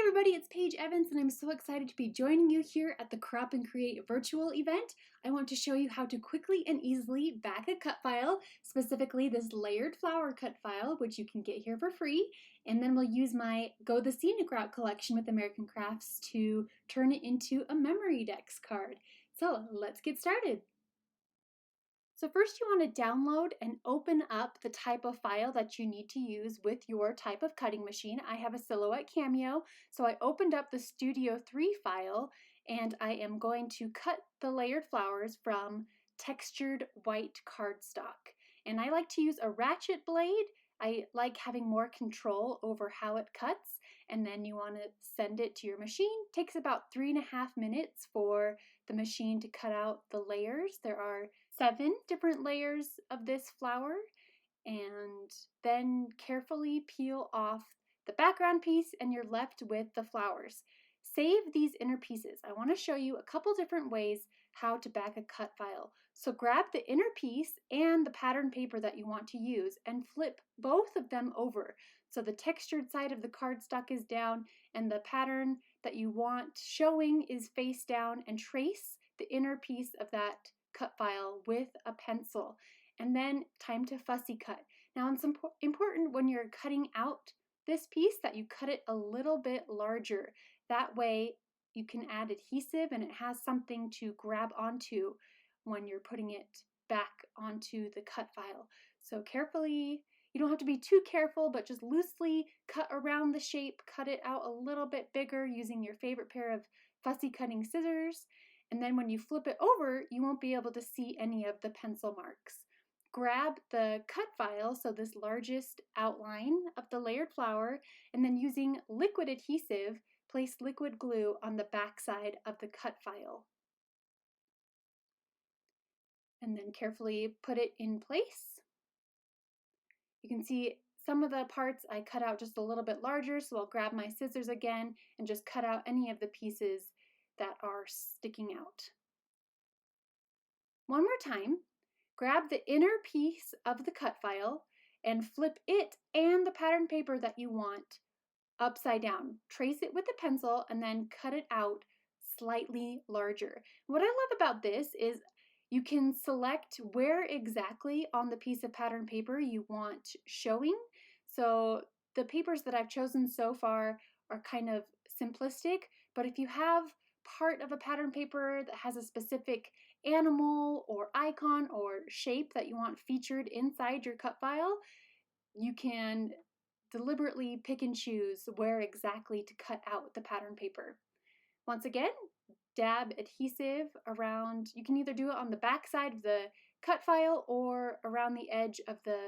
everybody, it's Paige Evans and I'm so excited to be joining you here at the Crop and Create virtual event. I want to show you how to quickly and easily back a cut file, specifically this layered flower cut file, which you can get here for free. And then we'll use my Go the Scenic Route collection with American Crafts to turn it into a MemoryDex card. So let's get started. So first you want to download and open up the type of file that you need to use with your type of cutting machine. I have a Silhouette Cameo, so I opened up the Studio 3 file and I am going to cut the layered flowers from textured white cardstock. And I like to use a ratchet blade. I like having more control over how it cuts, and then you want to send it to your machine. It takes about 3.5 minutes for the machine to cut out the layers. There are 7 different layers of this flower, and then carefully peel off the background piece and you're left with the flowers. Save these inner pieces. I want to show you a couple different ways how to back a cut file. So grab the inner piece and the pattern paper that you want to use and flip both of them over. So the textured side of the cardstock is down and the pattern that you want showing is face down, and trace the inner piece of that cut file with a pencil. And then time to fussy cut. Now it's important when you're cutting out this piece that you cut it a little bit larger. That way you can add adhesive and it has something to grab onto when you're putting it back onto the cut file. So carefully, you don't have to be too careful, but just loosely cut around the shape, cut it out a little bit bigger using your favorite pair of fussy cutting scissors. And then when you flip it over, you won't be able to see any of the pencil marks. Grab the cut file, so this largest outline of the layered flower, and then using liquid adhesive, place liquid glue on the back side of the cut file. And then carefully put it in place. You can see some of the parts I cut out just a little bit larger, so I'll grab my scissors again and just cut out any of the pieces that are sticking out. One more time, grab the inner piece of the cut file and flip it and the pattern paper that you want upside down. Trace it with a pencil and then cut it out slightly larger. What I love about this is you can select where exactly on the piece of pattern paper you want showing. So the papers that I've chosen so far are kind of simplistic, but if you have part of a pattern paper that has a specific animal or icon or shape that you want featured inside your cut file, you can deliberately pick and choose where exactly to cut out the pattern paper. Once again, dab adhesive around. You can either do it on the back side of the cut file or around the edge of the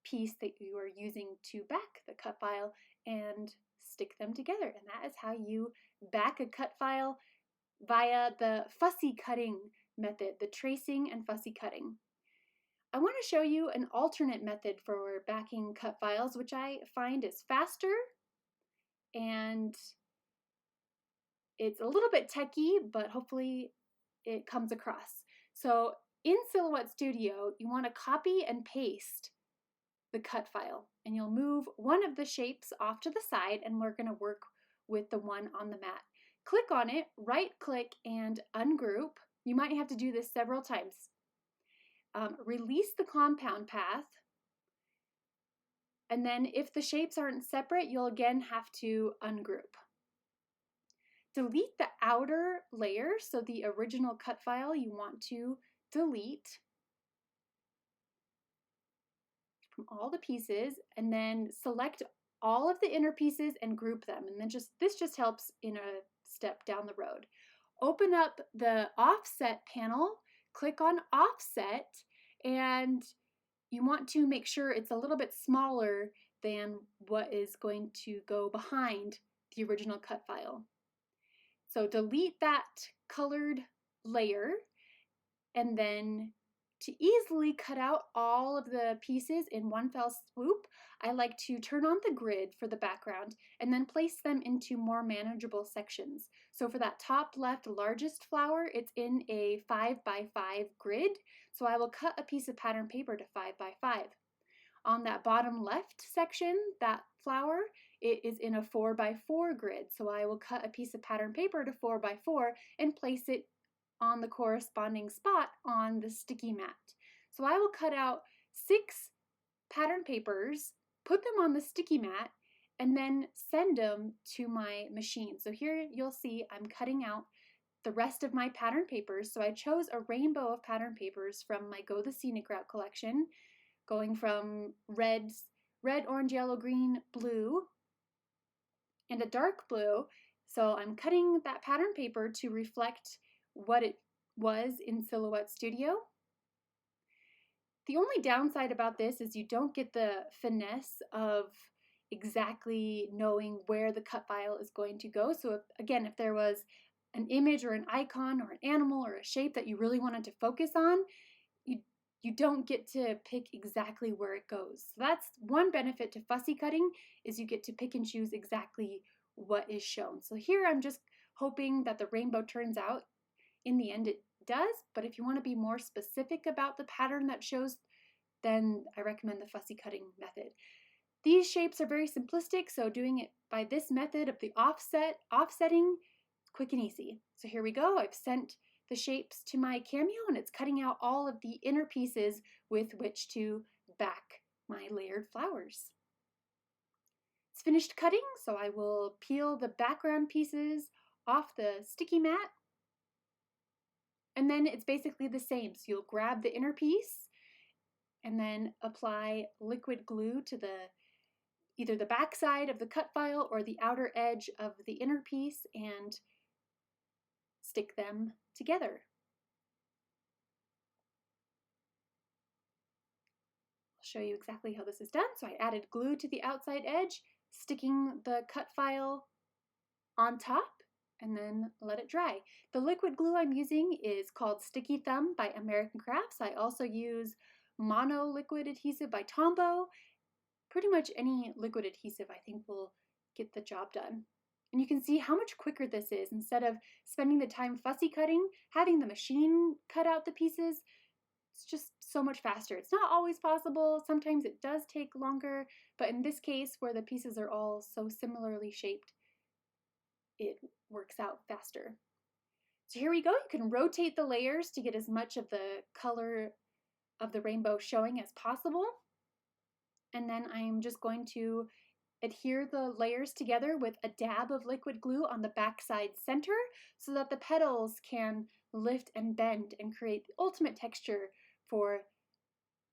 piece that you are using to back the cut file, and stick them together. And that is how you back a cut file via the fussy cutting method, the tracing and fussy cutting. I want to show you an alternate method for backing cut files, which I find is faster and it's a little bit techy, but hopefully it comes across. So in Silhouette Studio, you want to copy and paste the cut file, and you'll move one of the shapes off to the side, and we're going to work with the one on the mat. Click on it, right click and ungroup. You might have to do this several times. Release the compound path, and then if the shapes aren't separate, you'll again have to ungroup. Delete the outer layer, so the original cut file you want to delete from all the pieces, and then select all of the inner pieces and group them, and then this just helps in a step down the road. Open up the offset panel, click on offset, and you want to make sure it's a little bit smaller than what is going to go behind the original cut file. So delete that colored layer, and then to easily cut out all of the pieces in one fell swoop, I like to turn on the grid for the background and then place them into more manageable sections. So for that top left largest flower, it's in a 5 by 5 grid. So I will cut a piece of pattern paper to 5 by 5. On that bottom left section, that flower, it is in a 4x4 grid. So I will cut a piece of pattern paper to 4x4 and place it on the corresponding spot on the sticky mat. So I will cut out 6 pattern papers, put them on the sticky mat, and then send them to my machine. So here you'll see I'm cutting out the rest of my pattern papers. So I chose a rainbow of pattern papers from my Go the Scenic Route collection, going from red, orange, yellow, green, blue, and a dark blue. So I'm cutting that pattern paper to reflect what it was in Silhouette Studio. The only downside about this is you don't get the finesse of exactly knowing where the cut file is going to go. So if there was an image or an icon or an animal or a shape that you really wanted to focus on, you don't get to pick exactly where it goes. So that's one benefit to fussy cutting, is you get to pick and choose exactly what is shown. So here I'm just hoping that the rainbow turns out. In the end it does, but if you want to be more specific about the pattern that shows, then I recommend the fussy cutting method. These shapes are very simplistic, so doing it by this method of the offsetting, quick and easy. So here we go. I've sent the shapes to my Cameo, and it's cutting out all of the inner pieces with which to back my layered flowers. It's finished cutting, so I will peel the background pieces off the sticky mat, and then it's basically the same. So you'll grab the inner piece and then apply liquid glue to either the back side of the cut file or the outer edge of the inner piece and stick them together. I'll show you exactly how this is done. So I added glue to the outside edge, sticking the cut file on top, and then let it dry. The liquid glue I'm using is called Sticky Thumb by American Crafts. I also use Mono Liquid Adhesive by Tombow. Pretty much any liquid adhesive I think will get the job done. And you can see how much quicker this is. Instead of spending the time fussy cutting, having the machine cut out the pieces, it's just so much faster. It's not always possible. Sometimes it does take longer, but in this case where the pieces are all so similarly shaped, it works out faster. So here we go. You can rotate the layers to get as much of the color of the rainbow showing as possible. And then I'm just going to adhere the layers together with a dab of liquid glue on the backside center so that the petals can lift and bend and create the ultimate texture for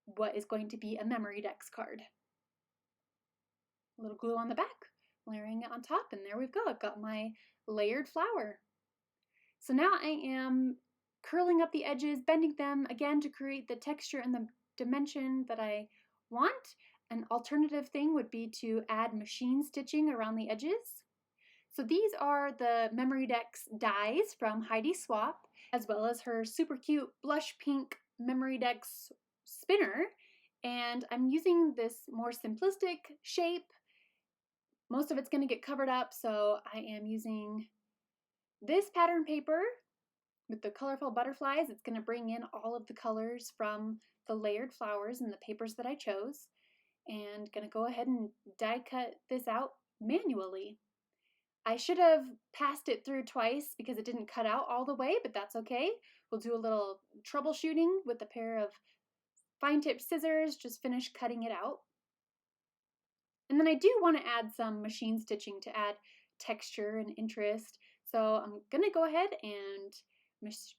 what is going to be a MemoryDex card. A little glue on the back, layering it on top, and there we go. I've got my layered flower. So now I am curling up the edges, bending them again to create the texture and the dimension that I want. An alternative thing would be to add machine stitching around the edges. So these are the MemoryDex dies from Heidi Swap, as well as her super cute blush pink MemoryDex spinner. And I'm using this more simplistic shape. Most of it's going to get covered up, so I am using this pattern paper with the colorful butterflies. It's going to bring in all of the colors from the layered flowers and the papers that I chose. And going to go ahead and die cut this out manually. I should have passed it through twice because it didn't cut out all the way, but that's okay. We'll do a little troubleshooting with a pair of fine tip scissors, just finish cutting it out. And then I do want to add some machine stitching to add texture and interest. So I'm going to go ahead and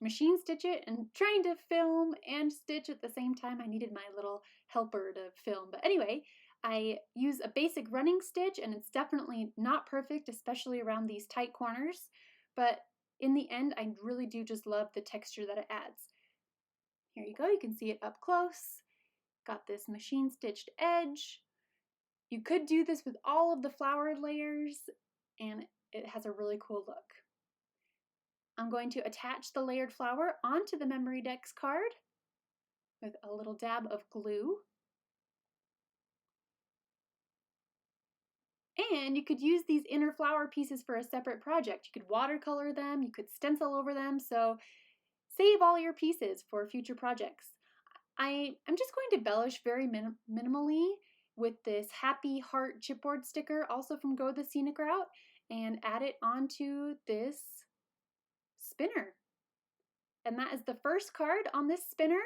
machine stitch it, and trying to film and stitch at the same time. I needed my little helper to film. But anyway, I use a basic running stitch, and it's definitely not perfect, especially around these tight corners. But in the end, I really do just love the texture that it adds. Here you go. You can see it up close. Got this machine stitched edge. You could do this with all of the flower layers, and it has a really cool look. I'm going to attach the layered flower onto the MemoryDex card with a little dab of glue. And you could use these inner flower pieces for a separate project. You could watercolor them, you could stencil over them, so save all your pieces for future projects. I'm just going to embellish very minimally with this happy heart chipboard sticker, also from Go the Scenic Route, and add it onto this spinner. And that is the first card on this spinner.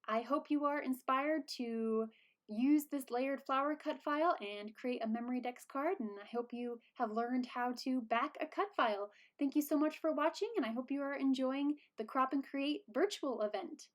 I hope you are inspired to use this layered flower cut file and create a MemoryDex card, and I hope you have learned how to back a cut file. Thank you so much for watching, and I hope you are enjoying the Crop and Create virtual event.